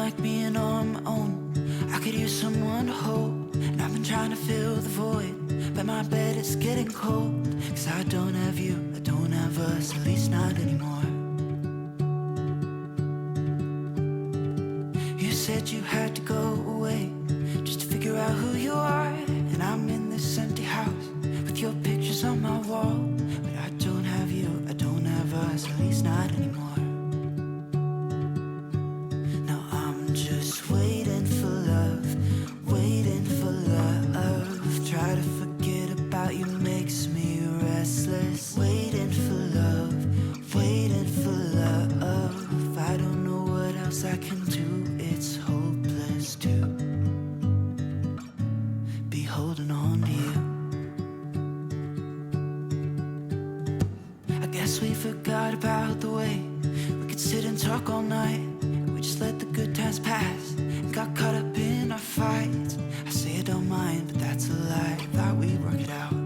like being on my own. I could use someone to hold, and I've been trying to fill the void, but my bed is getting cold. Cause I don't have you, I don't have us, at least not anymore. You said you had to go away just to figure out who you are, and I'm in this empty house with your pictures on my wall. But I don't have you, I don't have us, at least not anymore. Now I'm just waiting for love, waiting for love. Try to forget about you makes me restless. Waiting for love, waiting for love. I don't know what else I can do, it's hopeless to be holding on to you. I guess we forgot about the way we could sit and talk all night. We just let the good times pass and got caught up in our fights. I say I don't mind, but that's a lie. Thought we'd work it out.